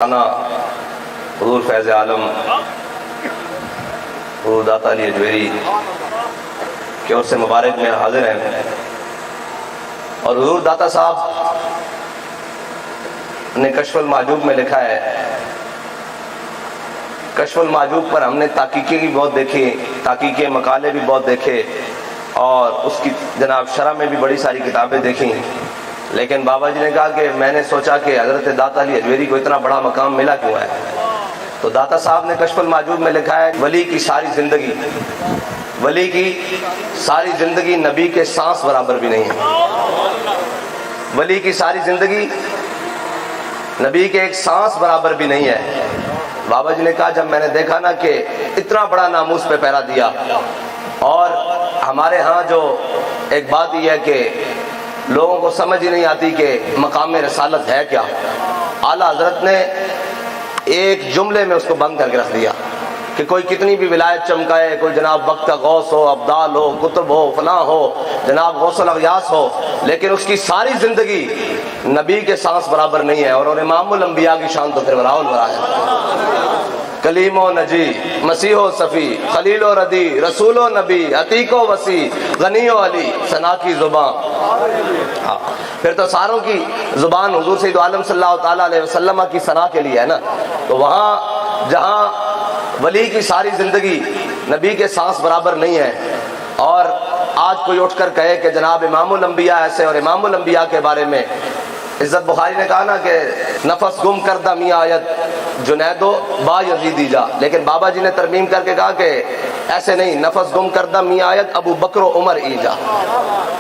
انا حضور فیض عالم حضور داتا علی اجویری کے عرص مبارک میں حاضر ہیں، اور حضور داتا صاحب نے کشف المحجوب میں لکھا ہے، کشف المحجوب پر ہم نے تحقیقیں بھی بہت دیکھی، تحقیقیں مقالے بھی بہت دیکھے، اور اس کی جناب شرح میں بھی بڑی ساری کتابیں دیکھیں، لیکن بابا جی نے کہا کہ میں نے سوچا کہ حضرت داتا علی اجویری کو اتنا بڑا مقام ملا کیوں ہے؟ تو داتا صاحب نے کشف المحجوب میں لکھا ہے، ولی کی ساری زندگی نبی کے سانس برابر بھی نہیں ہے۔ ولی کی ساری زندگی نبی کے ایک سانس برابر بھی نہیں ہے۔ بابا جی نے کہا جب میں نے دیکھا نا کہ اتنا بڑا ناموس پہ پہرا دیا، اور ہمارے ہاں جو ایک بات یہ ہے کہ لوگوں کو سمجھ ہی نہیں آتی کہ مقام رسالت ہے کیا، اعلیٰ حضرت نے ایک جملے میں اس کو بند کر کے رکھ دیا کہ کوئی کتنی بھی ولایت چمکائے، کوئی جناب وقت کا غوث ہو، ابدال ہو، قطب ہو، فلاں ہو، جناب غوث الاغیاث ہو، لیکن اس کی ساری زندگی نبی کے سانس برابر نہیں ہے۔ اور امام الانبیاء کی شان تو پھر وراء الورا ہے، کلیم و نجی، مسیح و صفی، خلیل و ردی، رسول و نبی، عتیق و وسیع، غنی و علی، ثنا کی زبان۔ پھر تو ساروں کی زبان حضور سید عالم صلی اللہ تعالیٰ علیہ وسلم کی ثنا کے لیے ہے نا۔ تو وہاں جہاں ولی کی ساری زندگی نبی کے سانس برابر نہیں ہے، اور آج کوئی اٹھ کر کہے کہ جناب امام الانبیاء ایسے، اور امام الانبیاء کے بارے میں عزت بخاری نے کہا نا کہ نفس گم کردہ میاں آیت جنید و با یزیدی جا، لیکن بابا جی نے ترمیم کر کے کہا کہ ایسے نہیں، نفس گم کردہ میاں آیت ابو بکر و عمر ای جا،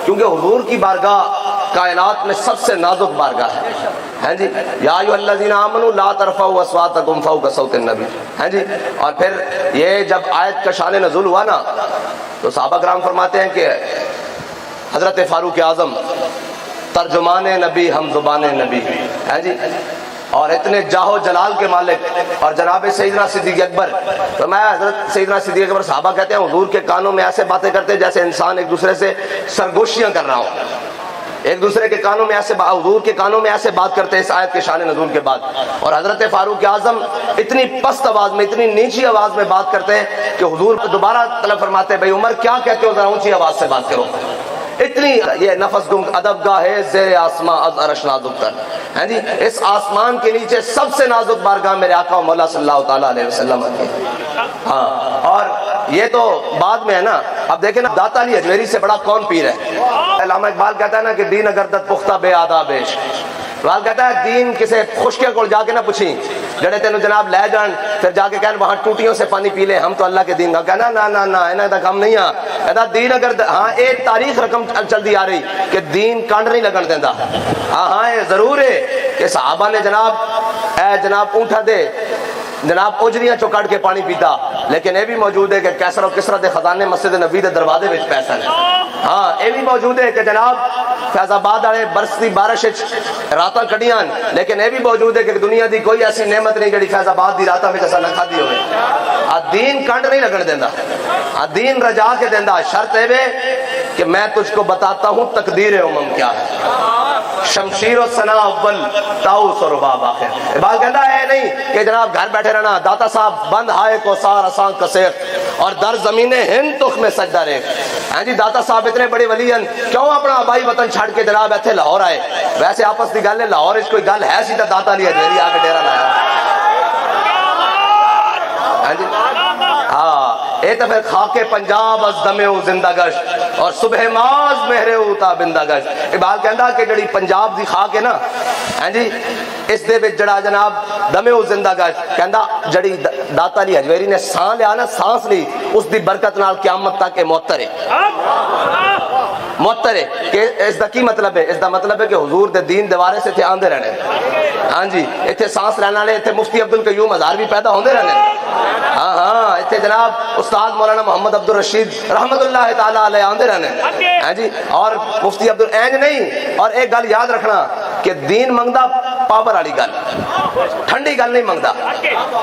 کیونکہ حضور کی بارگاہ کائنات میں سب سے نازک بارگاہ ہے جی۔ یا ایھا الذین آمنوا لا ترفعوا اصواتکم فوق صوت النبی، ہے جی۔ اور پھر یہ جب آیت کا شان نزول ہوا نا، تو صحابہ کرام فرماتے ہیں کہ حضرت فاروق اعظم ترجمان نبی ہم زبان نبی، ہے جی، اور اتنے جاہ و جلال کے مالک، اور جناب سیدنا صدیق اکبر، تو میں حضرت سیدنا صدیق اکبر صحابہ کہتے ہیں حضور کے کانوں میں ایسے باتیں کرتے جیسے انسان ایک دوسرے سے سرگوشیاں کر رہا ہو، ایک دوسرے کے کانوں میں ایسے حضور کے کانوں میں ایسے بات کرتے اس آیت کے شان نزول کے بعد۔ اور حضرت فاروق اعظم اتنی پست آواز میں، اتنی نیچی آواز میں بات کرتے ہیں کہ حضور دوبارہ طلب فرماتے ہیں بھائی عمر کیا کہتے ہو، ذرا اونچی آواز سے بات کرو۔ اتنی یہ نفس گم ادب گاہ ہے زیر آسمان از عرش نازک تر، ہیں جی، اس آسمان کے نیچے سب سے نازک بارگاہ میرے آقا و مولا صلی اللہ تعالیٰ علیہ وسلم کی۔ ہاں، اور یہ تو بعد میں ہے نا۔ اب دیکھیں نا، داتا علی اجویری سے بڑا کون پیر ہے؟ علامہ اقبال کہتا ہے نا کہ دین اگردت پختہ بے آداب عشق، اقبال کہتا ہے دین کسے خشکے کو جا کے نہ پوچھیں جڑے تینوں جناب لے جان پھر جا کے کہن وہاں ٹوٹیوں سے پانی پی لیں، ہم تو اللہ کے دین کا کہنا نا نا نا انہیں تک ہم نہیں ہاں کہتا دین اگر ہاں ایک تاریخ رقم چل دی آ رہی کہ دین کانڈ نہیں لگن دینا۔ ہاں یہ ضرور ہے کہ صحابہ نے جناب اے جناب اونٹا دے جناب اجریاں چو کٹ کے پانی پیتا، لیکن یہ بھی موجود ہے کہ کیسر و کسرا دے خزانے مسجد نبی دے دروازے وچ پیسہ ہے۔ ہاں یہ بھی موجود ہے کہ جناب فیض آباد والے برستی بارش راتاں کڈیاں، لیکن یہ بھی موجود ہے کہ دنیا دی کوئی ایسی نعمت نہیں جڑی فیض آباد دی راتاں وچ اساں نہ کھادی ہوئے۔ دین کنڈ نہیں لگن دیندا، دین رجا کے دیندا، شرط ہے کہ میں تجھ کو بتاتا ہوں تقدیر امم کیا ہے، شمشیر و ثنا اول طاؤس و رباب آخر۔ اقبال کہتا ہے نہیں کہ جناب گھر بیٹھے رہنا، داتا صاحب بند ہائے کو سار آسان کسیق اور در زمین ہند تخ میں سجدہ ریک۔ ہاں جی، داتا صاحب اتنے بڑے ولی ہیں، کیوں اپنا آبائی وطن چھڑ کے جناب ایتھے لاہور آئے؟ ویسے آپس دی گل ہے، لاہور اس کوئی گل ہے سی تے داتا علی اجویری آ کے ڈیرا لایا۔ ہاں جی، ہاں اے تو پھر خاک پنجاب از دمے او زندہ گشت اور صبح ماز مہرے اوتا بندہ گشت۔ اقبال کہندا کہ جڑی پنجاب دی خاک ہے نا، ہاں جی، اس دے وچ جڑا جناب دمے او زندہ گشت، کہندا جڑی داتا علی اجویری نے سانس لیا نا، سانس لی، اس دی برکت نال قیامت تک معطر ہے۔ معطر ہے کہ اس دا کی مطلب ہے؟ اس دا مطلب ہے کہ حضور دے دین دیوارے سے تھے آندے رہنے۔ ہاں جی، اتھے سانس لینے والے اتھے مفتی عبدالقیوم ہزاروی پیدا ہوندے رہنے۔ ہاں ہاں، اتھے جناب استاد مولانا محمد عبدالرشید رحمت اللہ تعالیٰ علیہ آندے رہنے۔ ہاں جی، اور مفتی عبد اینج نہیں۔ اور ایک گل یاد رکھنا کہ دین منگدا پاور والی گل، ٹھنڈی گل نہیں منگدا۔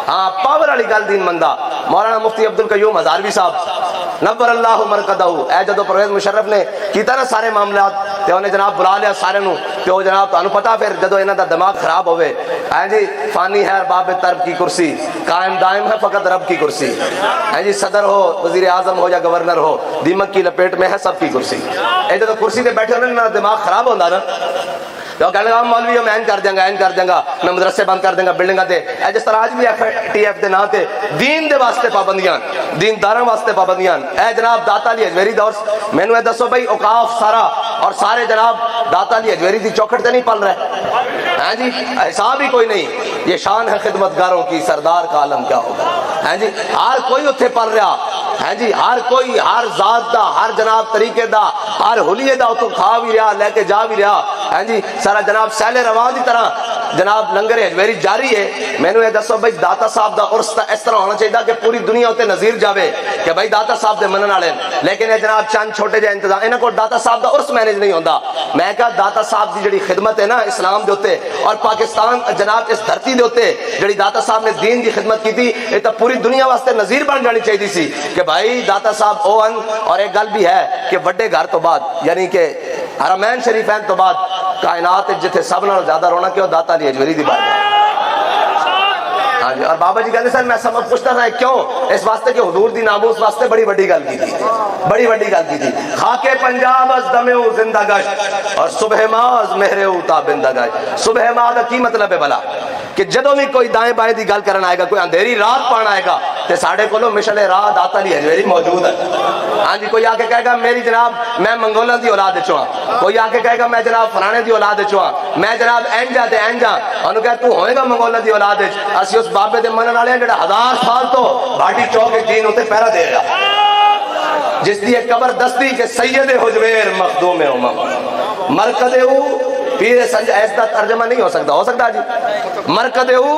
ہاں، پاور والی گل دین منگدا۔ مولانا مفتی عبدالقیوم ہزاروی صاحب نبر اللہ مرکدہو، اے جدو پرویز مشرف نے کیتا نا سارے معاملات تے انہیں جناب بلا لیا سارے نو کہ وہ جناب تانوں پتا پھر جدو انہاں دا دماغ خراب ہوئے جی فانی ہے باب ترب کی کرسی، قائم دائم ہے فقط رب کی کرسی، جی صدر ہو وزیر اعظم ہو یا گورنر ہو دیمک کی لپیٹ میں ہے سب کی کرسی، جدو کرسی تے بیٹھے ہونے نا دماغ خراب ہوتا نا تو کہنے لگا مولوی میں این کر دیں گا میں مدرسے بند کر دیں گا بلڈنگاں تے جس طرح آج بھی ٹی ایف دے نا تے دین دے واسطے پابندیاں دین داراں واسطے پابندیاں اے جناب داتا علی اجمیری دور میں نے دسو بھائی اوقاف سارا اور سارے جناب داتا علی اجمیری دی چوکھٹ تے نہیں پل رہے ہیں جی حساب ہی کوئی نہیں، یہ شان ہے خدمتگاروں کی سردار کا عالم کیا ہوگا ہیں جی، ہر کوئی اتھے پل رہا ہے جی، ہر کوئی ہر ذات دا ہر جناب طریقے دا ہر حلیے دا تو کھا بھی رہا لے کے جا بھی رہا ہے جی، سارا جناب سیل روان دی طرح جناب لنگر اجمیری جاری ہے۔ میں نے دسو بھائی داتا صاحب دا عرس اس طرح ہونا چاہیے کہ پوری دنیا ہوتے نظیر جاوے کہ بھائی داتا صاحب دے منن والے، لیکن یہ جناب چند چھوٹے جے انتظام انہاں کو داتا صاحب دا عرس مینج نہیں ہوندا۔ میں کہا داتا صاحب دی جڑی خدمت ہے نا اسلام دے اوتے اور پاکستان جناب اس دھرتی دے اوتے جڑی داتا صاحب نے دین دی خدمت کی تھی یہ تو پوری دنیا واسطے نظیر بن جانی چاہیے سی کہ بھائی داتا صاحب او ان۔ اور ایک گل بھی ہے کہ بڑے گھر تو بعد یعنی کہ حرمین شریفین تو بعد کائنات جتھے سب نال زیادہ رونا کہ داتا علی اجمیری دی بات ہے۔ ہاں جی، اور بابا جی کہتے سر میں سمجھ پوچھتا تھا کیوں؟ اس واسطے کہ حضور دی ناموس واسطے بڑی بڑی گل کی تھی، بڑی بڑی گل کی تھی۔ خاک پنجاب از دمے او زندہ گشت اور صبح ماز مہرے او تابندہ گشت۔ صبح ماز کی مطلب ہے بلا کہ جدوں بھی کوئی دائیں بائیں دی گل کرنا آئے گا، کوئی اندھیری رات پانا آئے گا تے ساڑھے کولو مشل رات داتا علی اجمیری موجود ہے۔ ہاں جی، کوئی آ کے کہے گا میری جناب میں منگولہ دی اولاد چواں، کوئی آ کے کہے گا میں جناب فلانے دی اولاد چواں، میں جناب اینجا تے اینجا، انہوں کہا تو ہوئے گا منگولہ دی اولاد چ، اسی اس بابے دے منن والے جڑا 1000 سال تو بھاٹی چوک دین ہوتے پہرا دے رہا، جس دی قبر دستی کہ سید حجویر مخدوم امم مرکد او پیر سنجر، ایسا ترجمہ نہیں ہو سکتا جی، مرکد او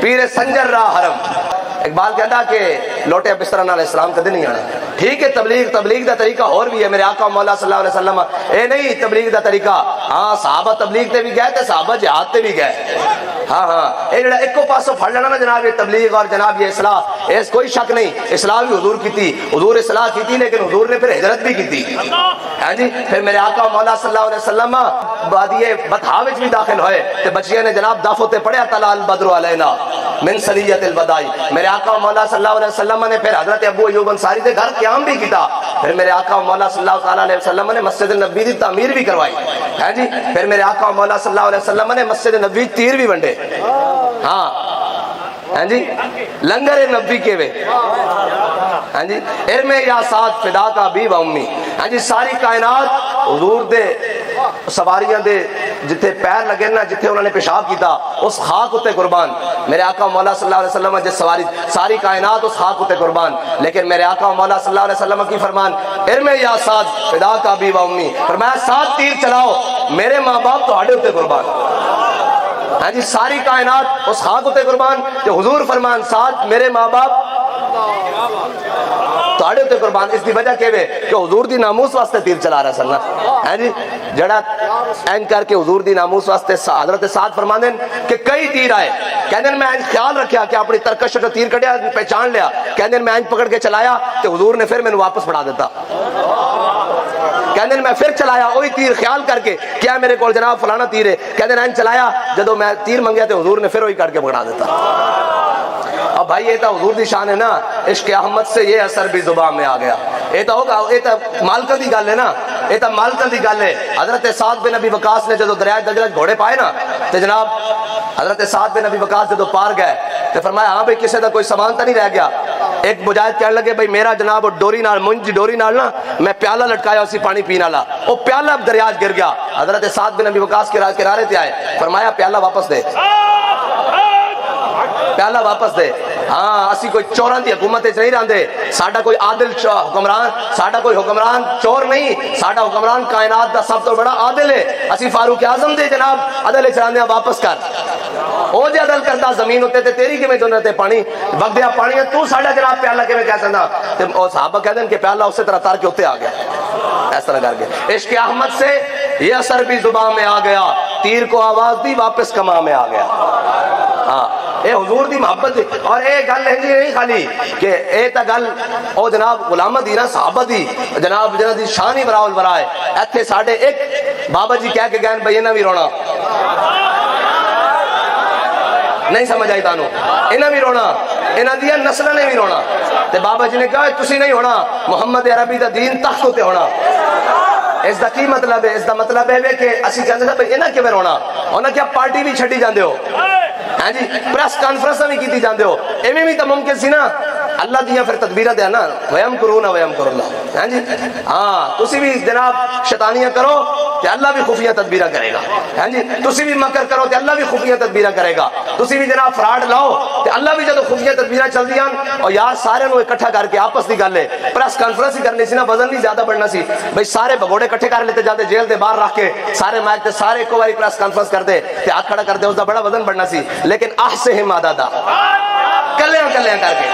پیر سنجر را حرم۔ اقبال کہتا کہ لوٹے بستر نال اسلام کدے نہیں آنا۔ ٹھیک ہے تبلیغ دا طریقہ اور بھی ہے، میرے آقا مولا صلی اللہ علیہ وسلم اے نہیں تبلیغ دا طریقہ، ہاں صحابہ تبلیغ تے بھی گئے تے صحابہ جہاد تے بھی گئے، ہاں اے جڑا ایکو پاسو پھڑ لینا نا جناب یہ تبلیغ اور جناب یہ اصلاح، اس کوئی شک نہیں اصلاح بھی حضور کی تھی، حضور اصلاح کی تھی لیکن حضور نے پھر ہجرت بھی کی تھی، ہاں جی، پھر میرے آقا مولا صلی اللہ علیہ وسلم وادی بطحا وچ بھی داخل ہوئے تے بچیاں نے جناب دافو تے پڑھیا طلع البدر علینا من سلیت الوداع۔ میرے آقا مولا صلی اللہ علیہ وسلم نے پھر حضرت ابو ایوب انصاری دے گھر قیام بھی کیتا، پھر میرے آقا مولا صلی اللہ علیہ وسلم نے مسجد نبوی دی تعمیر بھی کروائی، ہاں جی، پھر میرے آقا مولا صلی اللہ علیہ وسلم نے مسجد نبوی تیر بھی ونڈے، ہاں جی، لنگر نبی کے وے، ہاں جی، ارم یا ساتھ فدا کا بھی و امی، ہاں جی، ساری کائنات حضور دے سواریاں دے جتھے پیر لگے نا جتھے انہوں نے پیشاب کیتا اس خاک اتے قربان۔ میرے آقا مولا صلی اللہ علیہ وسلم جس سواری ساری کائنات اس خاک اتے قربان، لیکن میرے آقا مولا صلی اللہ علیہ وسلم کی فرمان ارم یا سعد فدا کا بھی و امی، فرمایا 7 تیر چلاؤ میرے ماں باپ تہاڈے اتے قربان، ہاں جی، ساری کائنات اس خاک اتے قربان کہ حضور فرمان 7 میرے ماں باپ تہاڈے تے قربان۔ اس دی وجہ کہ حضور دی ناموس واسطے تیر چلا رہا سن، ہے جی، جڑا این کر کے حضور دی ناموس واسطے حضرت سعد فرماندے کہ کئی تیر آئے، کہندے میں خیال رکھیا کہ اپنی ترکش جو تیر کڈیا پہچان لیا، کہندے میں پکڑ کے چلایا کہ حضور نے پھر مینوں واپس پڑھا دیتا، کہندے میں پھر چلایا وہی تیر خیال کر کے کیا میرے کول جناب فلانا تیر ہے، کہندے میں چلایا جدو میں تیر منگیا تو حضور نے پھر وہی کٹ کے پکڑا دیتا۔ اب بھائی یہ تو حضور دی شان ہے نا، عشق احمد سے یہ اثر بھی زبان میں آ گیا، یہ تو ہوگا، یہ تو مالکہ دی گل ہے نا، یہ تو مالکہ دی گل ہے۔ حضرت سعد بن ابی وقاص نے جدو دریائے دجلہ گھوڑے پائے نا تو جناب حضرت سعد بن ابی وقاص جدو پار گئے تو فرمایا ہاں بھائی کسی دا کوئی سامان تو نہیں رہ گیا۔ ایک مجاہد کہنے لگے بھائی میرا جناب ڈوری نال منج ڈوری نال نا میں پیالہ لٹکایا اسی پانی پینے والا، وہ پیالہ دریا گر گیا۔ حضرت سعد بن ابی وقاص کے کنارے تے آئے، فرمایا پیالہ واپس دے، پیالہ واپس دے، ہاں اسی کوئی چوراں دی حکومت نہیں رہندے، ساڈا کوئی عادل حکمران، ساڈا کوئی حکمران چور نہیں، ساڈا حکمران کائنات دا سب تو بڑا عادل ہے، اسی فاروق اعظم دے جناب عدل چراندے واپس کر، او جے عدل کردا زمین ہوتے تے تیری کیویں جنت تے پانی وگدیا پانی تو ساڈا جناب پیالہ کیویں کہہ سکدا؟ تے او صحابہ کہندے کہ پیالہ اسی طرح تار کے اوتے آ گیا، اس طرح کر کے عشق احمد سے یہ اثر بھی زبان میں آ گیا، تیر کو آواز دی واپس کما میں آ گیا، ہاں اے حضور دی محبت دی. اور اے گل ہے جی نہیں خالی کہ اے تا گل او جناب غلامت دی نا صحابہ دی جناب جنہاں دی شان ہی براول برائے. ایتھے ساڈے ایک بابا جی کہہ کے گئے بھئی انہاں بھی رونا نہیں سمجھ آئی تانوں, انہاں بھی رونا, انہاں دی نسل نے بھی رونا. تے بابا جی نے کہا تسی نہیں ہونا, محمد عربی دا دین تخت تے ہونا. اس دا کی مطلب ہے؟ اس دا مطلب ہے کہ اسی کہندے سا بھئی انہاں کیویں رونا, انہاں کیا پارٹی بھی چھڈی جاندے ہو, ہاں جی پریس کانفرنساں بھی کیتی جاندے ہو, ایویں بھی تو ممکن سی نا. اللہ دیاں پھر تدبیراں دے نا, ویم کرون ویم کر اللہ, ہاں جی ہاں تسی بھی جناب شیطانیاں کرو تے اللہ بھی خفیہ تدبیراں کرے گا, ہاں جی تسی بھی مکر کرو تے اللہ بھی خفیہ تدبیراں کرے گا, تسی بھی جناب فراڈ لاؤ تے اللہ بھی جدو خفیہ تدبیراں چل دیاں. اور یار سارے نو اکٹھا کر کے آپس دی گل ہے, پریس کانفرنس ہی کرنی سی نا, وزن نہیں زیادہ بڑھنا سی بھئی سارے بگوڑے اکٹھے کر لیتے جاتے جیل دے باہر رکھ کے سارے مائک تے سارے ایک واری پریس کانفرنس کرتے تے ہاتھ کھڑا کرتے, اس دا بڑا وزن بڑھنا سی. لیکن احسہم عددا کلیاں کلیاں کر کے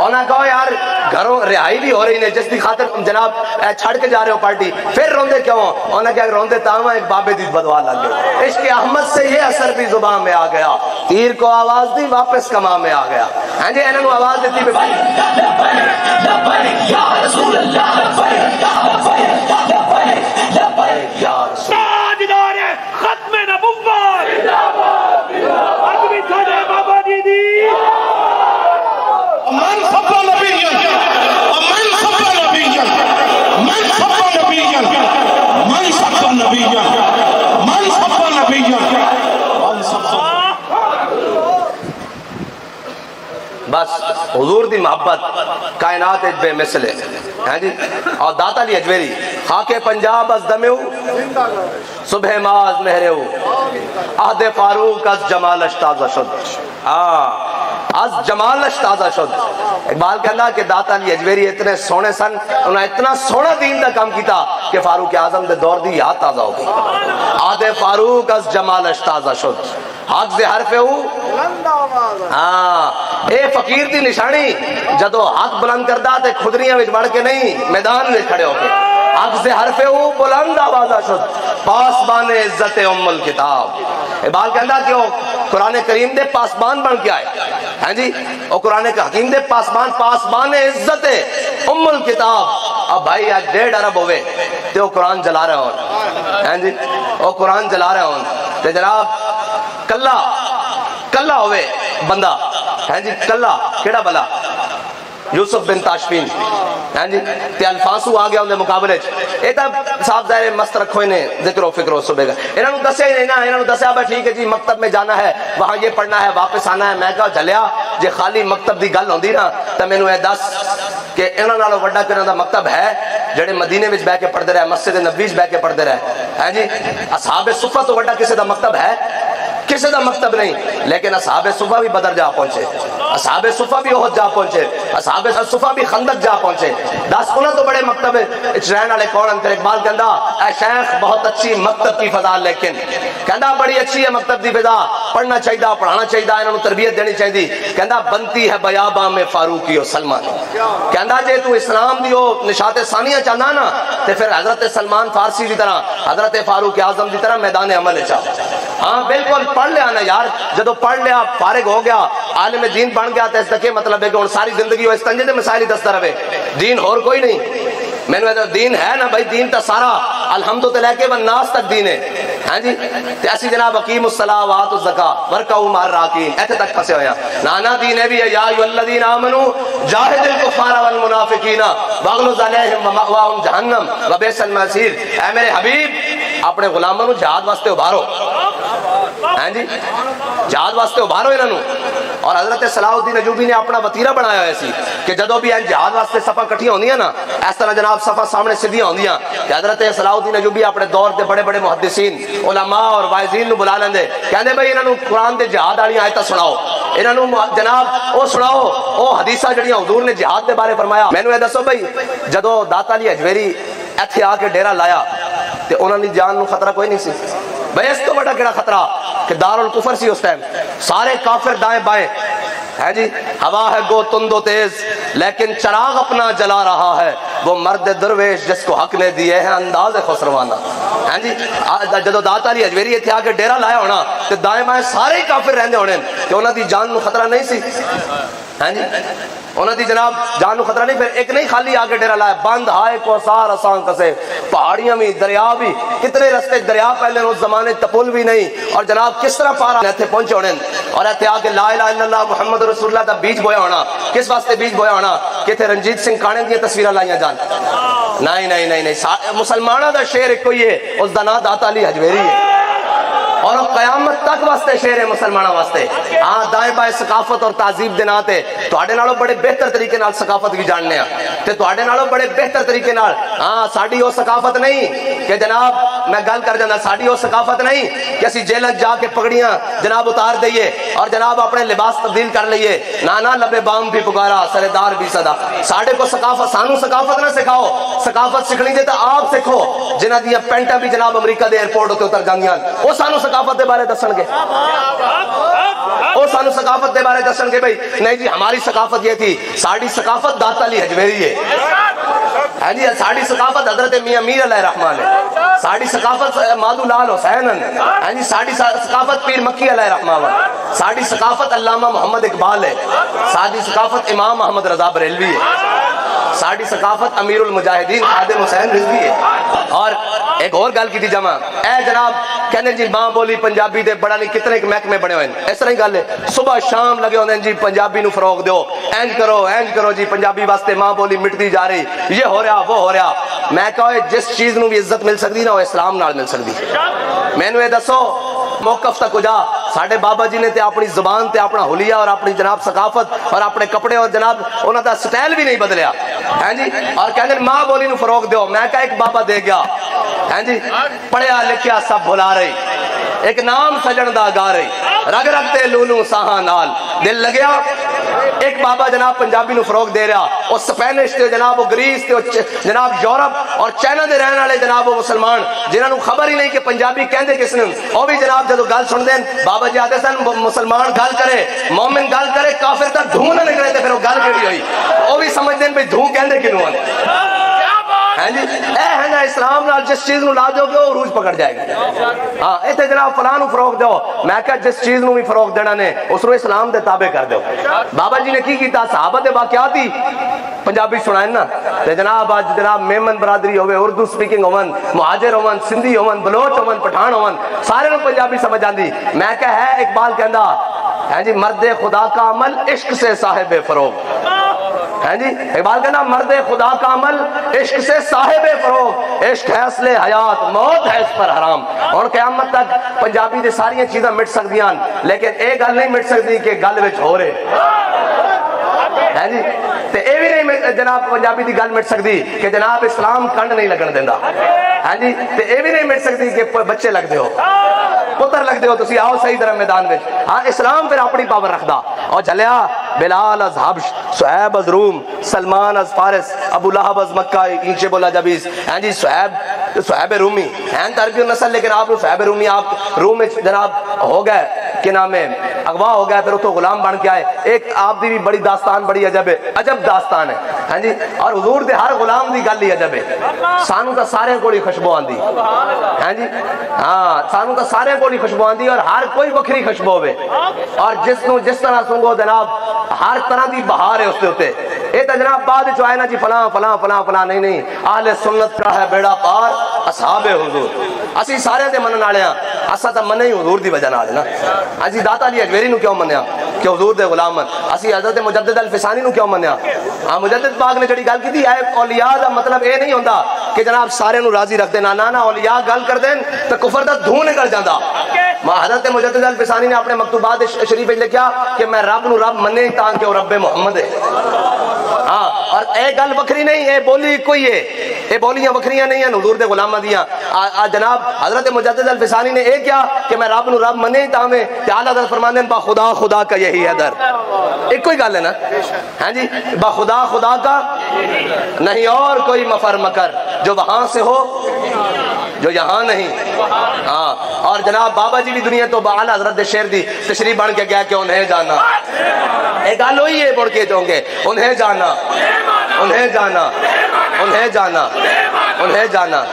انہاں کہو یار گھروں رہائی بھی ہو رہی نے جس کی خاطر جناب چھڑ کے جا رہے ہو پارٹی, پھر روندے کیوں؟ انہاں کیا روندے تاں ایک بابے دی بدوا لگ گئے. عشق احمد سے یہ اثر بھی زبان میں آ گیا, تیر کو آواز دی واپس کما میں آ گیا. ہاں جی انہوں آواز دیتی پہ بھائی یا رسول اللہ یا رسول تاجدار ختم نبوت ادبی تھوڑے بابا جی دی من صفى نبيا ومن صفى نبيا من صفى نبيا من صفى نبيا من صفى نبيا من صفى. بس حضور دی محبت کائنات بے مثل ہے, ہاں جی. اور داتا علی اجمیری خاک پنجاب از دمیو صبح ماز مہرو عہد فاروق از جمالش تازہ شد. از جمالش تازہ شد. اقبال کہنا کہ داتا علی اجمیری اتنے سونے سن, انہوں نے اتنا سونا دین دا کام کیتا کہ فاروق اعظم دے دور دی یاد تازہ ہو گئی. عہد فاروق از جمالش تازہ شد, حق دے حرف ہو اے فقیر دی نشانی جدو حق بلند کردہ تے خدریاں وچ بڑھ کے نہیں میدان میں کھڑے ہو کے. حق سے حرف ہو بلند آوازہ شد پاسبان عزت ام الکتاب. اقبال کہنا کہ وہ قرآن کریم دے پاسبان بن کے آئے, ہاں جی وہ قرآن حکیم دے پاسبان عزت ام الکتاب. اب بھائی آج 1.5 ارب ہوئے تے وہ قرآن جلا رہے ہوں, ہاں جی وہ قرآن جلا رہے ہوں تے جناب کلا ہوئے بندہ, ہاں جی کلا کیڑا بلا یوسف بن تاشفین, ہاں جی تے الفانسو آ گیا ان دے مقابلے اے تا صاحب ظاہر مست رکھو انہیں ذکر و فکر و صبح کا. انہوں نے دسے نہیں نا, انہوں نے دسیا بھائی ٹھیک ہے جی مکتب میں جانا ہے, وہاں یہ پڑھنا ہے, واپس آنا ہے. میں کہا جلیا جے خالی مکتب دی گل ہوندی نا تے مینوں اے دس کہ انہاں نالوں وڈا کنا دا مکتب ہے جڑے مدینے وچ بیٹھ کے پڑھدے رہے, مسجد نبوی وچ بیٹھ کے پڑھدے رہے, ہاں جی اصحاب صفہ تو وڈا کسے دا مکتب ہے؟ کسی دا مکتب نہیں. لیکن اصحاب صفہ بھی بدر جا پہنچے, اصحاب صفہ بھی احد جا پہنچے, اصحاب صفہ بھی خندق جا پہنچے. 10 انہاں تو بڑے مکتب رہن والے کون ہیں؟ اقبال کہندا اے شیخ بہت اچھی مکتب کی فضا, لیکن کہندا بڑی اچھی ہے مکتب کی فضا, پڑھنا چاہیے پڑھانا چاہیے, انہوں تربیت دینی چاہیے. کہندا بنتی ہے بیاباں میں فاروقی و سلمان. کہندا جے تو اسلام دی نشات ثانیہ چاہنا نا تے پھر حضرت سلمان فارسی دی طرح, حضرت فاروق اعظم دی طرح میدان عمل چاہ. ہاں بالکل پڑھ لیا نا یار, جدو پڑھ لیا فارغ ہو گیا عالم دین بن گیا تو اس کا کیا مطلب ہے کہ ان ساری زندگی وہ اس تنجے دے مسائل ہی دستا رہے, دین اور کوئی نہیں. میں نے دین ہے نا بھائی, دین تا سارا الحمد تو لے کے والناس تک دین ہے, ہاں جی تے اسی جناب اقیم الصلاۃ وآتوا الزکاۃ ورکعوا مع الراکعین ایتھے تک پھسے ہویا. نانا دین ہے بھی ہے یا ایھا الذین آمنوا جاہدوا الکفار والمنافقین واغلظ علیہم ومأواہم جہنم وبئس المصیر. اے میرے حبیب اپنے غلاموں جہاد واسطے ابھارو, ہاں جی جہاد واسطے ابھارو انہوں. اور حضرت صلاح الدین ایوبی نے اپنا وتیرہ بنایا ہے سی کہ جدو بھی جہاد واسطے صفا کٹھی ہوندیاں نا اس طرح جناب صفا سامنے سیدھیاں ہوندیاں کہ حضرت صلاح الدین ایوبی اپنے دور دے بڑے بڑے محدثین علماء اور واعظین نو بلا لیندے, کہندے بھائی انہاں نو قرآن دے جہاد والی آیتاں سناؤ, انہاں نو جناب او سناؤ او حدیثاں جڑیاں حضور نے جہاد دے بارے فرمایا. مینوں اے دسو بھائی جدو داتا علی اجمیری ایتھے آ کے ڈیرا لایا تے انہاں دی جان نو خطرہ کوئی نہیں سی بھائی. اس تو بڑا کیڑا خطرہ کہ دارالکفر سی اس ٹائم, سارے کافر دائیں بائیں, ہے جی ہوا ہے گو تند و تیز لیکن چراغ اپنا جلا رہا ہے وہ مرد درویش جس کو حق نے دیے ہیں انداز خسروانہ. ہاں جی جدو داتا علی حجویری اتنے آ کے ڈیرا لایا ہونا تو دائیں بائیں سارے ہی کافر رہندے ہونے کہ انہوں دی جان نو خطرہ نہیں سی. ہاں جی انہوں دی جناب جان نو خطرہ نہیں. پھر ایک نہیں خالی آگے ڈیرا لایا بند ہائے کو سار آسان کسے پہاڑیاں بھی دریا بھی کتنے رستے دریا پہلے اس زمانے تپل بھی نہیں اور جناب کس طرح پارا ایتھے پہنچے ہونے اور ایتھے آگے لا الہ الا اللہ محمد رسول اللہ دا بیج بویا ہونا. کس واسطے بیج بویا ہونا کہ تھے رنجیت سنگھ کانے دی تصویریں لائیاں جان. نہیں نہیں نہیں نہیں مسلمانوں دا شعر ایک کوئی ہے اس دا نام داتا علی حجویری ہے اور قیامت تک واسطے شعر ہے مسلمانوں واسطے. ہاں دائیں بائیں ثقافت اور تہذیب دے نام تے تواڈے نالوں بڑے بہتر طریقے نال ثقافت بھی جاننے ہیں تے تواڈے نالوں بڑے بہتر طریقے نال ہاں ساڈی وہ ثقافت نہیں کہ جناب میں گل کر جانا ساڈی وہ ثقافت نہیں کہ اسی جیل جا کے پگڑیاں جناب اتار دئیے اور جناب اپنے لباس تبدیل کر لئیے. نانا لبے بام بھی پکارا سردار بھی صدا. ساڈے کو ثقافت سانو ثقافت نہ سکھاؤ. ثقافت سکھنی جے تے آپ سکھو جنہاں دیاں پینٹاں بھی جناب امریکہ دے ایئرپورٹ تے اتر جاندیاں وہ سانو ثقافت دے بارے دسن گے. وہ سانو ثقافت دے بارے دسن گے بھئی نہیں جی ہماری ثقافت یہ تھی. ساڑی ثقافت داتا علی حجویری ہے. ہاں جی ساڑی ثقافت حضرت میاں میر علیہ الرحمن ہے. ساڑی ثقافت مادو لال حسین ہے. ہاں جی ساڑی ثقافت پیر مکی علیہ الرحمن ہے. ساڑی ثقافت علامہ محمد اقبال ہے. ساڑی ثقافت امام محمد رضا بریلوی ہے. ساڑی ثقافت امیر المجاہدین خادم حسین رضوی ہے. اور ایک اور گل کی تھی جمع اے جناب کہنے جی ماں بولی پنجابی دے بڑا نہیں کتنے محکمے بنے ہوئے ہیں. اس طرح ہی گل ہے صبح شام لگے ہوتے ہیں جی پنجابی نو فروغ دیو اینج کرو جی پنجابی واسطے ماں بولی مٹتی جا رہی یہ ہو رہا وہ ہو رہا. میں کہو جس چیز نو بھی عزت مل سکتی نا وہ اسلام نال مل سکتی. میں نو یہ دسو موقف تک جا ساڑھے بابا جی نے تے اپنی زبان تے اپنا حلیہ اور اپنی جناب ثقافت اور اپنے کپڑے اور جناب انہوں دا سٹائل بھی نہیں بدلیا. ہاں جی اور کہنے ماں بولی نو فروغ دیو. میں کہا ایک بابا دے گیا ہاں جی پڑھیا لکھیا سب بھلا رہی ایک نام سجن دا گا رہی رگ رگتے لولو ساہاں نال دل لگیا. ایک بابا جناب پنجابی نو فروغ دے رہا اور سپینش تے جناب وہ گریس تے جناب یورپ اور چائنا دے رہنے والے جناب وہ مسلمان جنہاں نو خبر ہی نہیں کہ پنجابی کہندے کس نے او بھی جناب جدو گل سن دین بابا جی آتے سن مسلمان گل کرے مومن گل کرے کافر تا دھوں نہ نکلے تے پھر وہ گل کیڑی ہوئی او بھی سمجھ دین بھئی دھوں کہندے کینوں آن. ہاں جی اے ہے نا اسلام نال جس چیز نو لا دو گے وہ عروج پکڑ جائے گی. ہاں ایتھے جناب فلاں نو فروغ دو میں کہا جس چیز نو بھی فروغ دینا نے اس نو اسلام دے تابع کر دو. بابا جی نے کی کیتا صحابہ دے واقعات ہی پنجابی سنائیں نا تے جناب آج جناب میمن برادری ہوئے اردو سپیکنگ ہون مہاجر ہون سندھی ہون بلوچ ہون پٹھان ہون سارے نو پنجابی سمجھ آندی. میں کہا ہے اقبال کہندا ہے جی مرد خدا کا عمل عشق سے صاحب فروغ. ہاں جی اقبال کہنا مرد خدا کا عمل عشق سے صاحب فروغ عشق ہے اصل حیات موت ہے اس پر حرام. اور قیامت تک پنجابی دے ساری چیزاں مٹ سکدیاں لیکن ایک گل نہیں مٹ سکتی کہ گل وچ ہو رہے ہے جی تے اے بھی نہیں جناب پنجابی دی گل مٹ سکتی کہ جناب اسلام کنڈ نہیں لگن دیندا. ہاں جی تے اے بھی نہیں مٹ سکتی کہ بچے لگ دے ہو پتر لگ دے ہو تسی آؤ صحیح طرح میدان وچ. ہاں اسلام پھر اپنی پاور رکھدا اور چلیا بلال از حبش صہیب از روم سلمان از فارس ابو لہب از مکہ اینچے بولا جبیز. ہاں جی صہیب رومی ہیں تربی النسل لیکن آپ صہیب رومی آپ روم میں جناب ہو گئے کہ نام ہے اغوا ہو گیا پھر اتو غلام بن کے آئے. ایک آپ دی بھی بڑی داستان بڑی عجب داستان ہے. ہاں جی اور حضور دے ہر غلام دی گل ہی عجب ہے. سانو تا سارے کوئی خوشبو آندی. ہاں جی ہاں سانو تا سارے کوئی خوشبو آندی اور ہر کوئی وکھری خوشبو ہوے اور جس طرح سنگو جناب ہر طرح دی بہار ہے اس دے اوتے. اے تے جناب بعد وچ آئے نا جی فلاں فلاں فلاں فلاں نہیں اہل سنت کا ہے بیڑا پار اصحاب حضور. اسی سارے دے منن والے ہاں اسا تا مننے ہی حضور دی وجہ نال نا. اسی داتا علی حجویری نو کیوں منیا کہ حضور دے غلام ہیں. اسی حضرت مجدد الفسانی نو کیوں منیا. ہاں مجدد پاک نے جڑی گل کیتی ہے اولیاء دا مطلب اے نہیں ہوندا کہ جناب سارے نو راضی رکھ دینا. نا اولیاء گل کر دین تے کفر دا دھوں نکل جاندا. حضرت مجدد الفسانی نے اپنے مکتوبات شریف میں لکھا کہ میں رب نو رب منے تاں کہ وہ رب محمد ہے. ہاں اور اے گل وکھری نہیں اے بولی کوئی ہے اے بولیاں وکھریاں نہیں ہیں حضور دے غلاماں دیاں. جناب حضرت مجدد الفسانی نے اے کیا کہ میں رب نو رب منے تاں میں تے اعلی حضرت فرماندے با خدا خدا کا یہی ہے در. ایک کوئی گل ہے نا. ہاں جی با خدا خدا کا نہیں اور کوئی مفر مکر جو وہاں سے ہو جو یہاں نہیں. ہاں اور جناب بابا جی بھی دنیا تو اعلی حضرت دے شعر دی تشریح بن کے گیا کہ انہیں جانا ایک گل ہوئی ہے مڑ کے جو گے انہیں جانا انہیں جانا انہیں جانا انہیں جانا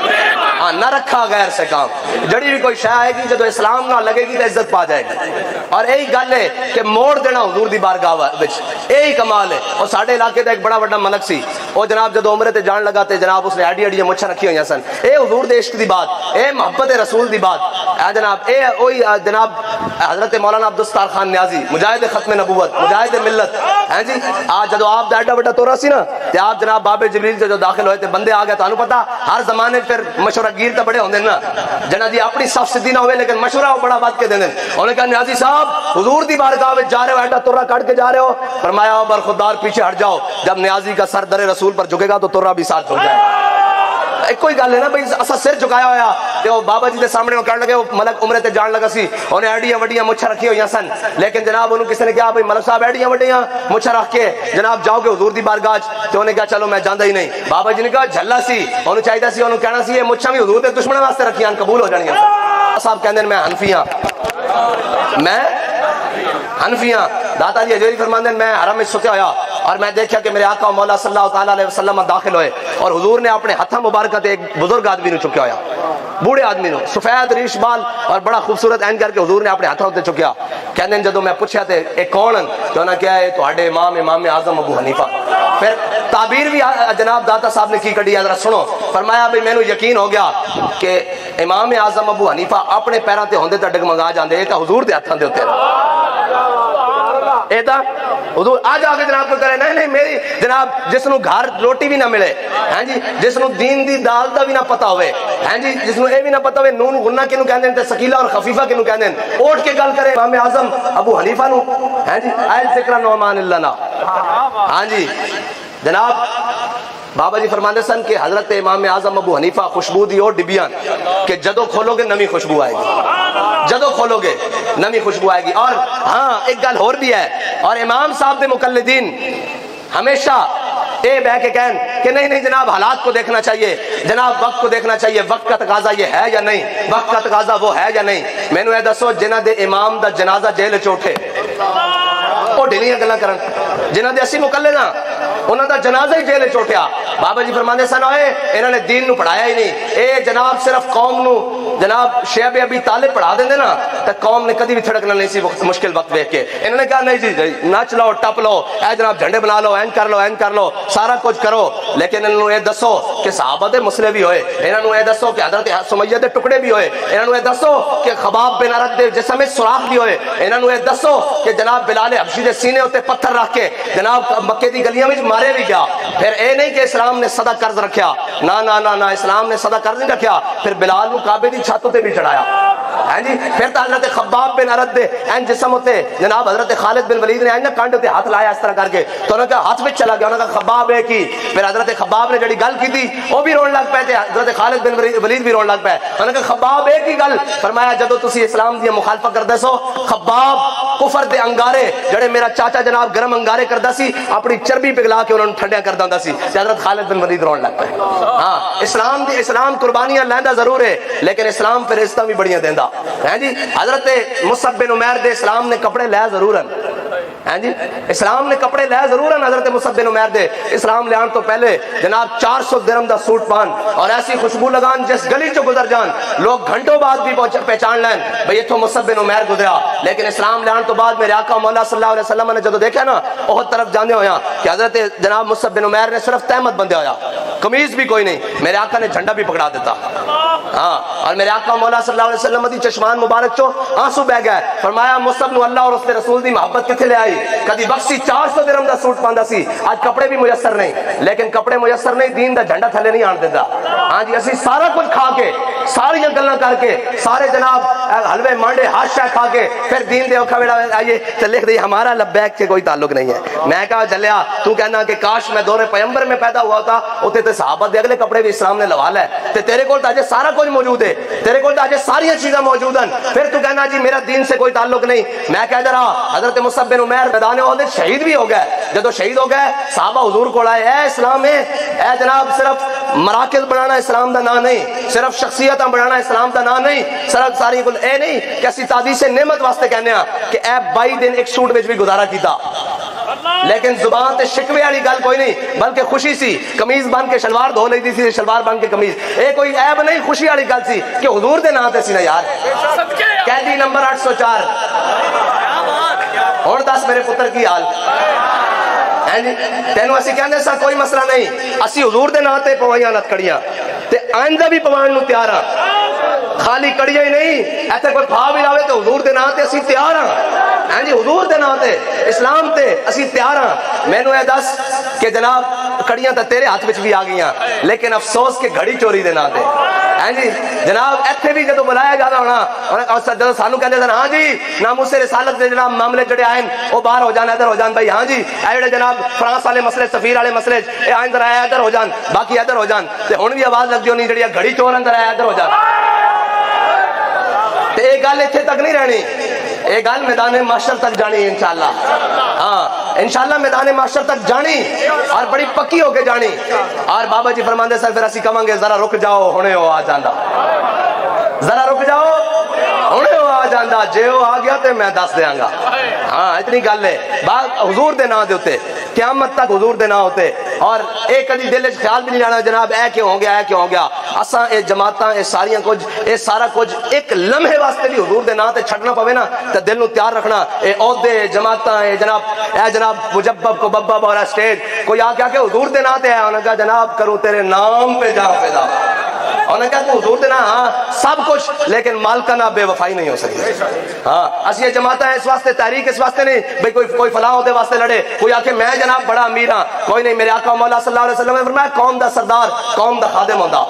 ہاں نہ رکھا غیر سے کام جڑی بھی کوئی شے آئے گی جدو اسلام نہ لگے گی تو عزت پا جائے گی اور یہی گل ہے کہ موڑ دینا حضور دی بارگاہ وچ یہی کمال ہے اور ساڈے علاقے دا ایک بڑا بڑا ملک سی وہ جناب جدو عمرے تے جان لگا تے جناب اس نے ایڈی ایڈی مچھاں رکھی ہوئی سن اے حضور دے عشق دی بات اے محبت رسول دی بات اے جناب اے وہی جناب حضرت مولانا عبدالستار خان نیازی مجاہد ختم نبوت مجاہد ملت ہیں جی آج جدو آپ دا ایڈا بڑا تورا سی نا تے آپ جناب بابے جبریل سے جو داخل ہوئے تے بندے آ گئے تانوں پتہ ہر زمانے پھر مشورہ گیر تے بڑے ہوندے نا جنہ دی اپنی صف سدھی نہ ہوئے لیکن مشورہ وہ بڑا بات کے دیندے انہوں نے کہا نیازی صاحب حضور دی بارگاہ وچ جا رہے ہو ایڈا تورا کٹ کے جا رہے ہو فرمایا برخودار پیچھے ہٹ جاؤ جب نیازی کا سر در رسول پر جھکے گا تو تورا بھی ساتھ جھک جائے گا ایک کوئی گل ہے نا بھئی اسا سر جھکایا ہویا تے وہ بابا جی دے سامنے وہ کہنے لگے وہ ملک عمرے تے جان لگا سی انہیں ایڈیاں وڈیاں مچھاں رکھی ہوئی سن لیکن جناب انہوں کسی نے کہا بھئی ملک صاحب ایڈیاں وڈیاں مچھاں رکھ کے جناب جاؤ گے حضور دی بارگاہ تے انہیں کہا چلو میں جاندا ہی نہیں بابا جی نے کہا جھلا سی انہوں چاہیدا سی انہوں کہنا سی یہ مچھاں بھی حضور دے دشمناں واسطے رکھیاں قبول ہو جانیاں صاحب کہندے میں حنفی ہاں میں حنفی ہاں داتا جی حجویری فرماندے میں حرم میں ستے ہویا اور میں دیکھا کہ میرے آقا مولا صلی اللہ تعالیٰ علیہ وسلم داخل ہوئے اور حضور نے اپنے ہتھاں مبارکہ تے ایک بزرگ آدمی نو چکیا ہویا بوڑھے آدمی نو سفید ریش بال اور بڑا خوبصورت عین کر کے حضور نے اپنے ہتھاں تے چکیا کہندے جدوں میں پوچھیا تے اے کون تو انہاں کہا ہے تواڈے امام اعظم ابو حنیفہ پھر تعبیر بھی جناب داتا صاحب نے کی کڈی ذرا سنو فرمایا بھئی مینوں یقین ہو گیا کہ امام اعظم ابو حنیفہ اپنے پیراں تے ہوندے تے ڈگمگا جاندے اے تے حضور دے ہتھاں دے اوتے ایدا حضور آج آگے جناب کو کرے نہیں میری جناب جس نو گھر روٹی بھی نہ ملے ہیں جی جس نو دین دی دال دا بھی نہ پتہ ہوئے ہیں جی جس نو اے بھی نہ پتہ ہوئے نون غنہ کنو کہندے تے ثقیلہ اور خفیفہ کنو کہندے اوٹ کے گل کرے امام اعظم ابو حنیفہ نو ہیں جی آئل ذکر نعمان اللہ نا ہاں جی جناب بابا جی فرماندے سن کہ حضرت امام اعظم ابو حنیفہ خوشبو دی اور ڈبیاں کہ جدو کھولو گے نمی خوشبو آئے گی جدو کھولو گے نمی خوشبو آئے گی اور ہاں ایک گل اور بھی ہے اور امام صاحب دے مقلدین ہمیشہ اے بہ کے کہن کہ نہیں جناب حالات کو دیکھنا چاہیے جناب وقت کو دیکھنا چاہیے وقت کا تقاضا یہ ہے یا نہیں وقت کا تقاضا وہ ہے یا نہیں میں نے دسو جنہ دے امام دا جنازہ جیل چوٹھے وہ ڈھیلیاں گلاں کرن جنہ دے اسی مقلد ہاں انہوں دا جنازہ ہی جیلے چوٹیا بابا جی فرماندے سن ہوئے انہوں نے دین نو پڑھایا ہی نہیں اے جناب صرف قوم نو جناب شیب ابی طالب پڑھا دیں نا تو قوم نے کدی بھی تھڑکنا نہیں سی مشکل وقت دیکھ کے انہوں نے کہا نہیں جی نچ لو ٹپ لو اے جناب جھنڈے بنا لو این کر لو سارا کچھ کرو لیکن انہوں نے دسو کہ صحابہ دے مسئلے بھی ہوئے انہوں نے دسو کہ حضرت سمیہ دے ٹکڑے بھی ہوئے انہوں نے دسو کہ خباب بن ارد دے جسم میں سوراخ بھی ہوئے انہوں نے دسو کہ جناب بلال حبشی دے سینے ہوتے پتھر رکھ کے جناب مکے دی گلیاں میں مارے بھی گیا پھر اے نہیں کہ اسلام نے صدا قرض رکھیا نہ اسلام نے صدا قرض نہیں رکھیا پھر بلال نو کعبے دی چھتوں تے بھی چڑھایا ہیں جی پھر تو حضرت خباب بن ارد دے این جسم ہوتے جناب حضرت خالد بن ولید نے این کانڈ تے ہاتھ لایا اس طرح کر کے تو انہوں نے کہا ہاتھ میں چلا گیا انہوں نے کہا خباب ہے کی پھر حضرت خباب نے جڑی گل کی تھی وہ بھی رون لگ پے تھے حضرت خالد بن ولید بھی رون لگ پے انہوں نے کہا خباب ہے کی گل فرمایا جدو تسی اسلام دی مخالفت کردے سو خباب کفر دے انگارے جڑے میرا چاچا جناب گرم انگارے کردا سی اپنی چربی پگھلا کے انہوں نے ٹھنڈیا کردا ہوندا سی حضرت خالد بن ولید رون لگ پے ہاں اسلام قربانیاں لیندا ضرور ہے لیکن اسلام پھر عزتاں بھی بڑیاں دیندا ہیں جی حضرت مصعب بن عمیر دے اسلام نے کپڑے لے ضرور ہیں جی اسلام نے کپڑے لے ضرور ہیں حضرت مصعب بن عمیر دے اسلام لے آن تو پہلے جناب 400 درہم دا سوٹ پان اور ایسی خوشبو لگان جس گلی چو گزر جان لوگ گھنٹوں بعد بھی پہچان لین بھئی یہ تو مصعب بن عمیر گزریا لیکن اسلام لے آن تو بعد میرے آقا مولا صلی اللہ علیہ وسلم نے جدو دیکھا نا بہت طرف جانے ہویا کہ حضرت جناب مصعب بن عمیر نے صرف تہمت بندے ہویا قمیض بھی کوئی نہیں میرے آقا نے جھنڈا بھی پکڑا دیتا ہاں اور میرے آقا مولا صلی اللہ علیہ وسلم دی چشمان مبارک چو آنسو بہ گئے فرمایا مصعب نو اللہ اور اس نے رسول دی محبت کتھے لے آئی کدی بخشی 400 درہم دا سوٹ پاندا سی آج کپڑے بھی میسر نہیں لیکن کپڑے میسر نہیں دین دا جھنڈا تھلے نہیں آن دیندا ہاں جی اسی سارا کچھ کھا کے ساری گلاں کر کے سارے جناب حلوے مانڈے ہر شے کھا کے پھر دین دے اوکھا ویڑا آئیے تے لکھ دی ہمارا لبیک سے کوئی تعلق نہیں ہے میں کہا چلیا تو کہنا کہ کاش میں دور پیغمبر میں پیدا ہوا تھا اوتے تے صحابہ دے اگلے کپڑے بھی اسلام نے لوا لے تے تیرے کول تاجے سارا کچھ موجود ہے تیرے کول تاجے ساری چیزاں موجود ہیں پھر تو کہنا جی میرا دین سے کوئی تعلق نہیں میں کہہ رہا حضرت مصعب بن عمیر میدان احد شہید بھی ہو گئے جدو شہید ہو گئے صحابہ حضور کو آئے اے اسلام ہے اے جناب صرف مراکز بنانا اسلام دا نا نہیں صرف شخصیتاں بنانا اسلام دا نا نہیں صرف ساری کل اے نہیں کہ اسی تعدیث نعمت واسطے کہنے ہیں کہ اے 22 دن ایک سوٹ وچ بھی گزارا کیتا لیکن زبان تے شکوے والی گل کوئی نہیں، بلکہ خوشی سی، قمیض بن کے شلوار دھو لیتی سی، شلوار بن کے قمیض، یہ کوئی عیب نہیں، خوشی والی گل سی کہ حضور دے نام تے سی نا یار۔ قیدی نمبر 804، ہن دس میرے پتر کی حال تینوں اسی کہندے سا کوئی مسئلہ نہیں، اسی حضور دے نام تے پوائیاں نت کڑیاں تے آئندہ بھی پوائن نو تیار ہاں، خالی کڑیاں ہی نہیں، ایتھے کوئی پھا بھی لاوے تو حضور دے نام تے اسی تیار ہاں، حضور دے نام تے اسلام تے اسی تیار ہاں۔ مینوں اے دس کہ جناب کڑیاں تے تیرے ہاتھ وچ بھی آ گئیاں، لیکن افسوس کہ گھڑی چوری دے نام تے جناب ایتھے بھی جدو بلایا جانا ہونا جدو سانو کہندے سن ہاں جی ناموس رسالت دے جناب معاملے جڑے آئے وہ باہر ہو جان ادھر ہو جان بھائی، ہاں جی اے جڑے جناب فرانس والے مسئلے سفیر والے مسئلے اے اندر آیا ادھر ہو جان، باقی ادھر ہو جان، تے ہن بھی آواز لگ جونی جڑی گھڑی چور اندر آیا ادھر ہو جان۔ تے اے گل ایتھے تک نہیں رہنی، اے گل میدان معاشر تک جانی انشاءاللہ، ہاں انشاءاللہ میدان معاشر تک جانی اور بڑی پکی ہو کے جانی۔ اور بابا جی فرماندے سر پھر اسی کہاں گے ذرا رک جاؤ ہنے ہو آ جاندا، ذرا رک جاؤ ہنے ہو آ جاندا، جے ہو آ گیا تے میں دس دیاں گا۔ ہاں اتنی گل ہے، حضور دے نام دے اوتے قیامت تک حضور دے نام ہوتے، اور ایک کدی دل وچ خیال بھی نہیں لانا جناب اے کیوں ہو گیا اے کیوں ہو گیا۔ اساں اے جماعتاں اے ساریاں کچھ اے سارا کچھ ایک لمحے واسطے بھی حضور دے نام تے چھڈنا پوے نا تے دل نو تیار رکھنا، اے عہدے جماعتاں اے جناب مجبب کو ببب اور اسٹیج کوئی آ کے حضور دے نام تے ہے، انہاں کہا جناب کروں تیرے نام پہ جاؤ پیدا، انہوں نے کہا کہ حضور دینا ہاں سب کچھ لیکن مالکانہ بے وفائی نہیں ہو سکتی۔ ہاں اسی یہ جماعتیں اس واسطے تحریک اس واسطے نہیں بھئی کوئی فلاں ہوتے واسطے لڑے، کوئی آکے میں جناب بڑا امیر ہاں، کوئی نہیں، میرے آقا مولا صلی اللہ علیہ وسلم نے فرمایا قوم دا سردار قوم دا خادم ہوندا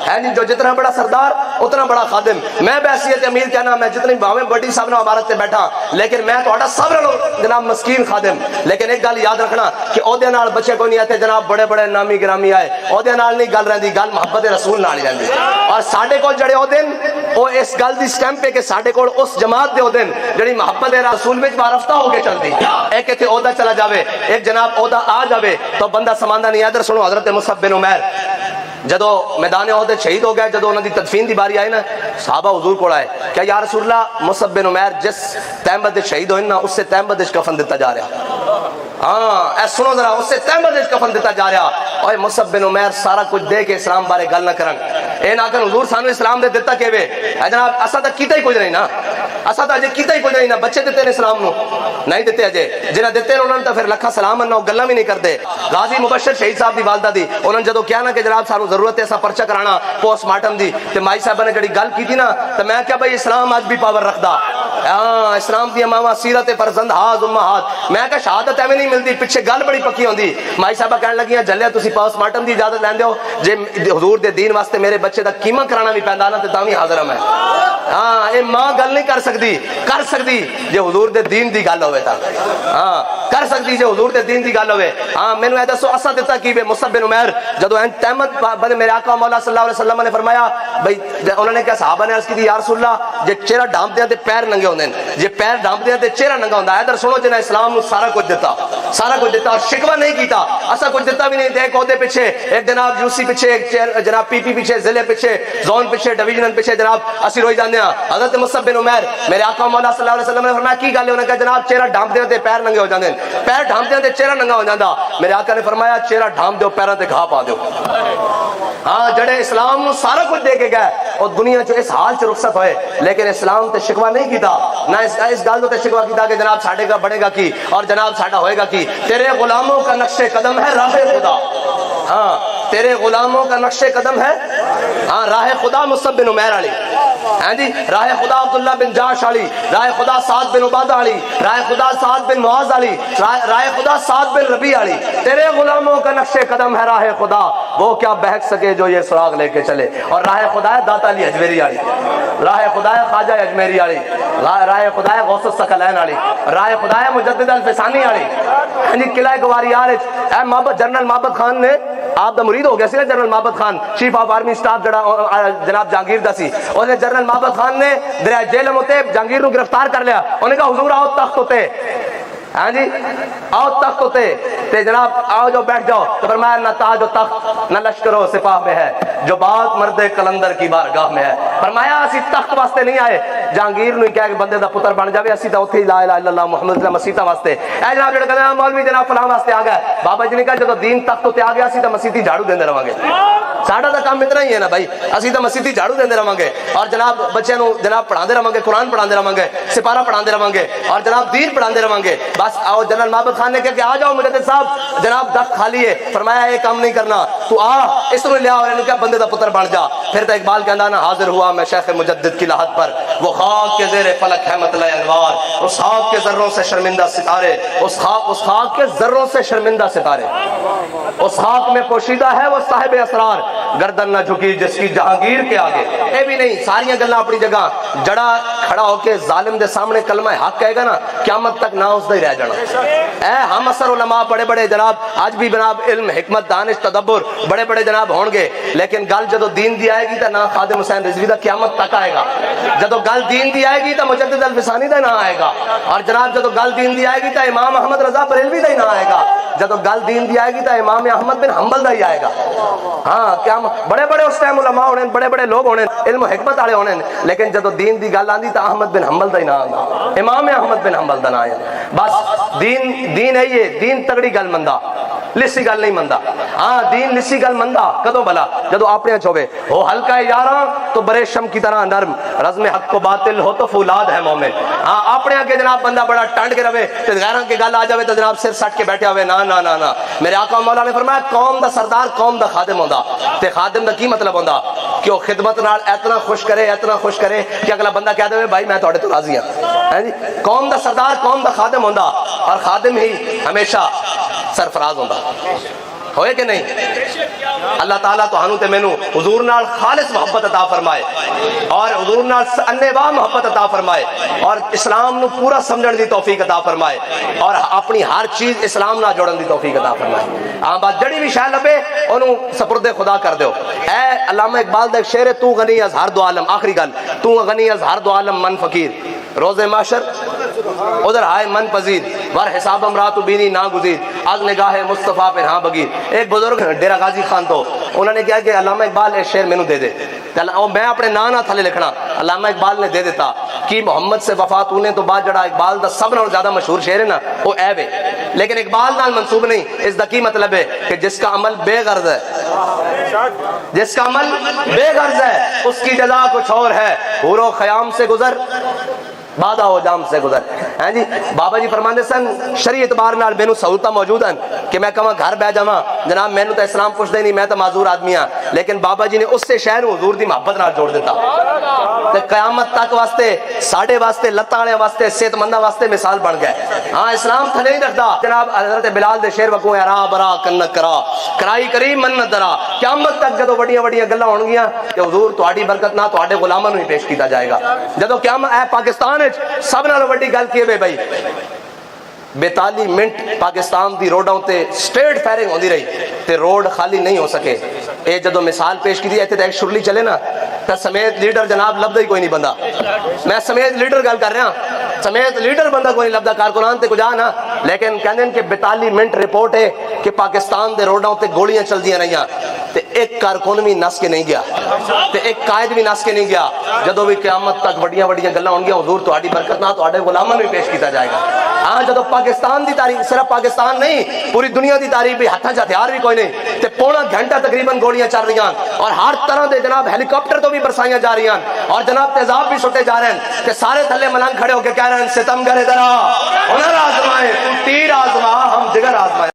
ہے نہیں، جو جتنا بڑا سردار اتنا بڑا خادم۔ میں بحیثیت امیر کہنا میں جتنی باویں بڑی صاحب نے عبارت تے بیٹھا لیکن میں تہاڈا سب نالوں جناب مسکین خادم، لیکن ایک گل یاد رکھنا کہ عہدے نال بچے کوئی نہیں آتے جناب، بڑے بڑے نامی گرامی آئے عہدے نال نہیں گل رہندی، گل محبت رسول نال ہی رہندی۔ اور ساڈے کول جڑے عہدے وہ اس گل دی سٹیمپ ہے کہ ساڈے کول اس جماعت دے عہدے جڑی محبت رسول وچ وارفتہ ہو کے چلدی، ایک ایتھے عہدہ چلا جاوے ایک جناب عہدہ آ جاوے تو بندہ سماندا نہیں۔ ادھر سنو حضرت مصعب بن عمیر جدو میدان عہد شہید ہو گئے، جدو انہوں دی تدفین دی باری آئی نا صحابہ حضور کو آئے کہ یا رسول اللہ مصعب بن عمیر جس تیمبد شہید ہوئے نا اس سے تیمبد کفن دیتا جا رہا، ہاں اے سنو ذرا اس سے تیمبد کفن دیتا جا رہا۔ اور مصعب بن عمیر سارا کچھ دے کے اسلام بارے گل نہ کرن، اے نہ کہ حضور سانو اسلام دے دیتا کیوے، اے جناب اسا تا کیتا ہی کچھ نہیں نا، اسا تا اجے کیتا ہی کچھ نہیں نا، بچے دیتے نے اسلام نو نہیں دیتے، اجے جنہاں دیتے انہوں نے تو پھر لکھا سلام انہوں گلاں بھی نہیں کرتے۔ غازی مبشر شہید صاحب دی والدہ دی انہوں نے جدو کیا نا کہ جناب سانو ضرورت ہے ایسا پرچہ کرانا پوسٹ مارٹم دی، تے مائی صاحبہ نے جڑی گل کی تھی نا تو میں کیا بھائی اسلام آج بھی پاور رکھدا، ہاں اسلام دی ماما سیرت فرزند ہاتھ امہات، میں کہ شہادت ایویں نہیں ملتی، پیچھے گل بڑی پکی ہوندی۔ مائی صاحبہ کہنے لگیاں جلیا تسی پوسٹ مارٹم دی اجازت لیندے ہو، جے حضور دے دین واسطے میرے بچے دا قیمہ کرانا بھی پیندا نا تے تاں وی حاضر ہاں میں۔ ہاں اے ماں گل نہیں کر سکتی جے حضور دے دین دی گل ہوے تا، ہاں کر سکتی جے حضور دے دین دی گل ہوے۔ ہاں مینوں اے دسو اساں دتا کی مصعب بن عمیر جدو تحمد بن میرے آقا مولا صلی اللہ علیہ وسلم نے فرمایا بھئی انہوں نے کہا صحابہ نے عرض کی یا رسول اللہ جے چہرہ ڈھانپ دیاں تے پیر ننگے ہوندے جے پیر ڈھانپ دیاں تے چہرہ ننگا ہوندا ہے۔ ادھر سنو جنہیں اسلام نو سارا کچھ دیتا اور شکوہ نہیں کیتا، اسا کچھ دیتا بھی نہیں، ایک عہدے پیچھے ایک جناب یوسی پیچھے ایک جناب پی پی پیچھے ضلع پیچھے زون پیچھے ڈویژن پیچھے جناب اسی روئی جاندے ہاں۔ حضرت مصعب بن عمیر میرے آقا مولا صلی اللہ علیہ وسلم نے فرمایا کی گل ہے، انہوں نے کہا جناب چہرہ ڈھانپ دیاں تے پیر ننگے ہو جاندے، پیر ڈھانپ دیاں تے چہرہ ننگا ہو جاندا۔ میرے آقا نے فرمایا چہرہ ڈھانپ دیو پیراں تے گھاہ پا دیو۔ ہاں جڑے اسلام نو سارا کچھ دے کے گئے اور دنیا چ اس حال چ رخصت ہوئے لیکن اسلام تے شکوہ نہیں کیتا، نہ اس گل تے شکوہ کیتا کہ جناب ساڈے کا بڑے گا کی اور جناب ساڈا ہوئے گا کی۔ تیرے غلاموں کا نقش قدم ہے راہ خدا، ہاں تیرے غلاموں کا نقش قدم ہے ہاں راہ خدا مصعب بن عمیر علی، ہاں جی راہ خدا عبداللہ بن جاش علی، راہ خدا سعد بن عبادہ علی، راہ خدا سعد بن معاذ علی، راہ خدا سعد بن ربیع علی۔ تیرے غلاموں کا نقش قدم ہے راہ خدا، وہ کیا بہک سکے جو یہ سراغ لے کے چلے۔ اور راہ خدا ہے داتا علی اجمیری علی، راہ خدا ہے خواجہ اجمیری علی، راہ خدا ہے غوث الثقلین علی، راہ خدا ہے مجدد الفسانی علی۔ یعنی قلعہ گواریار اے محبت جنرل محبت خان نے آپ دا مرید ہو گیا سی نا جنرل محبت Khan chief of army staff جڑا جناب جہانگیر دا سی، اس نے جنرل محبت خان نے دریا جیلم ہوتے جہانگیر نو گرفتار کر لیا، انہوں نے کہا حضور آؤ تخت ہوتے، ہاں جی آؤ تخت ہوتے تے جناب آؤ جو بیٹھ جاؤ، تو فرمایا نہ تاج و تخت نہ لشکر و سپاہ میں ہے جو بات مرد کلندر کی بارگاہ میں ہے۔ فرمایا اسی تخت واسطے نہیں آئے جہانگیر نو کہہ کہ بندے دا پتر بن جاوے اسی تا اوتھے لا الہ الا اللہ محمد صلی مسیح واسطے اے جناب جڑا کہنا مولوی جناب فلاں واسطے آ گیا بابا جی نے کہا جدوں دین تخت تے آ گیا اسی تا مسیح جھاڑو دیندے رہاں گے ساڈا دا کام اتنا ہی ہے نا بھائی اسی تا مسیح جھاڑو دیندے رہاں گے اور جناب بچیاں نو جناب پڑھاندے رہاں گے قرآن پڑھاندے رہاں گے سپارہ پڑھاندے رہاں گے اور جناب دین پڑھاندے رہاں گے بس آؤ جنرل محمد خان نے کہا کہ آ جاؤ مجدد صاحب جناب تخت خالی ہے فرمایا یہ کام نہیں کرنا تو آ اس نے لیا اور انہوں نے کہا بندے دا پتر بن جا پھر تو اقبال کہندا نا حاضر ہوا میں شیخ مجدد کی لاحت پر وہ خاک کے زیر فلک ہے مطلع انوار اس خاک کے ذروں سے شرمندہ ستارے اس خاک کے ذروں سے شرمندہ ستارے اس خاک میں پوشیدہ ہے وہ صاحب اسرار گردن نہ جھکی جس کی جہانگیر کے آگے اے بھی نہیں ساریاں گلاں اپنی جگہ جڑا کھڑا ہو کے ظالم دے سامنے کلمہ حق کہے گا نا قیامت تک نہ اس دا ہی رہ جانا اے ہم اثر علماء بڑے بڑے جناب آج بھی جناب علم حکمت دانش تدبر بڑے بڑے جناب ہون گے لیکن گل جدو دین دی آئے گی تا نہ خادم حسین رضوی دا قیامت تک آئے گا جدو گل دین دی آئے گی تا مجدد الفسانی دا نہ آئے گا اور جناب جدو گل دین دی آئے گی تا امام احمد رضا بریلوی دا ہی نہ آئے گا جدو گل دین دی آئے گی تا امام احمد بن حنبل دا ہی آئے گا ہاں کیا بڑے بڑے اس ٹائم علماء ہونے بڑے بڑے لوگ ہونے علم و حکمت والے ہونے لیکن جدو دین دی گل آندی تا احمد بن حنبل دا ہی نہ آندا امام احمد بن حنبل دا نہ آیا بس دین ہے یہ دین تگڑی گل مندا لسی گل نہیں مندا ہاں دین لسی گل مندا کدو بلا جدو اپنے چھوے ہو ہلکا یاراں تو برے شم کی طرح نرم رزم حق کو باطل ہو تو فولاد ہے مومن ہاں اپنے کے جناب بندہ بڑا ٹانڈ کے رہے تے غیراں کی گل آ جاوے تو جناب سر سٹ کے بیٹھے ہوئے نا نا نا نا میرے آقا مولا نے فرمایا قوم دا سردار قوم دا خادم ہوندا تے خادم دا کی مطلب ہوندا کہ وہ خدمت نال اتنا خوش کرے کہ اگلا بندہ کہہ دے بھائی میں تہاڈے تو راضی ہاں جی قوم دا سردار قوم دا خادم ہوندا اور خادم ہی ہمیشہ سرفراز ہوندا ہوئے کہ نہیں اللہ تعالیٰ تو ہنو تے مینو حضور نال خالص محبت عطا فرمائے اور حضور نال انواع محبت عطا فرمائے اور اسلام نو پورا سمجھن دی توفیق عطا فرمائے اور اپنی ہر چیز اسلام نال جوڑن دی توفیق عطا فرمائے ہاں بات جڑی بھی شے لبے اونوں سپرد خدا کر دیو اے علامہ اقبال دا ایک شعر ہے تو غنی از ہر دو عالم آخری گل تو غنی از ہر دو عالم من فقیر روز محشر ادھر آئے من پذیر ور حساب امرات بینی نا گزید آگ نگاہ مصطفیٰ پہ ہاں بگیر ایک بزرگ ڈیرہ غازی خان تو انہوں نے کہا کہ علامہ اقبال ایک شعر میں نو دے دے میں اپنے نانا تھلے لکھنا علامہ اقبال نے دے دیتا کہ محمد سے وفات ہونے تو بعد جڑا اقبال دا سب نال زیادہ مشہور شعر ہے نا وہ عیب ہے لیکن اقبال نال منسوب نہیں اس دا کی مطلب ہے کہ جس کا عمل بے غرض ہے جس کا عمل بے غرض ہے اس کی جزا کچھ اور ہے حور و خیام سے گزر بادہ ہو جام سے گزر ہیں جی بابا جی فرماندے سن شرعی اعتبار نال مینوں سہولتاں موجود ہیں کہ میں کہاں گھر بہ جاواں جناب مینوں تو اسلام پوچھدے نہیں میں تو معذور آدمی ہاں لیکن بابا جی نے اس سے شہر حضور دی محبت نال جوڑ دیتا تے قیامت تک واسطے ساڈے واسطے لتاں والے واسطے صحت منداں واسطے مثال بن گئے ہاں اسلام تھلے نہیں رکھدا جناب حضرت بلال دے شعر وکو ارا برا کنک کرا کرائی کری من درا قیامت تک جدوں بڑیاں بڑیاں گلاں ہون گیاں کہ حضور تہاڈی برکت نہ تہاڈے غلاماں نوں ہی پیش کیتا جائے گا جدوں قیامت اے پاکستان سب نال وڈی گل کی ہے بھائی 42 منٹ پاکستان دی روڈوں تے سٹریٹ فائرنگ ہوندی رہی تے روڈ خالی نہیں ہو سکے اے جدو مثال پیش کی دی ایتھے ایک شرلی چلے نا تے سمیت لیڈر جناب لبدا ہی کوئی نہیں بندہ میں سمیت لیڈر گل کر رہا سمیت لیڈر بندہ کوئی نہیں لبدا کارکنان تے کجا نا لیکن کہندے کہ 42 منٹ رپورٹ ہے کہ پاکستان دے روڈوں تے گولیاں چلدیاں رہیاں تے ایک کارکن بھی نس کے نہیں گیا تے ایک قائد بھی نس کے نہیں گیا جدو بھی قیامت تک بڑیاں بڑیاں گلاں ہون گیاں حضور تہاڈی برکت نہ تہاڈے غلاماں نوں پیش کیتا جائے گا ہاں جدو پاکستان دی تاریخ صرف پاکستان نہیں پوری دنیا دی تاریخ بھی ہتھاں چ ہتھیار بھی کوئی نہیں تے پونا گھنٹہ تقریباً گولیاں چل رہی ہیں اور ہر طرح دے جناب ہیلی کاپٹر تو بھی برسائیاں جا رہی ہیں اور جناب تیزاب بھی سٹے جا رہے ہیں کہ سارے تھلے ملنگ کھڑے ہو کے کہہ رہے ہیں ستم گرے درا انہاں آزمائے تیر آزما ہم جگر آزما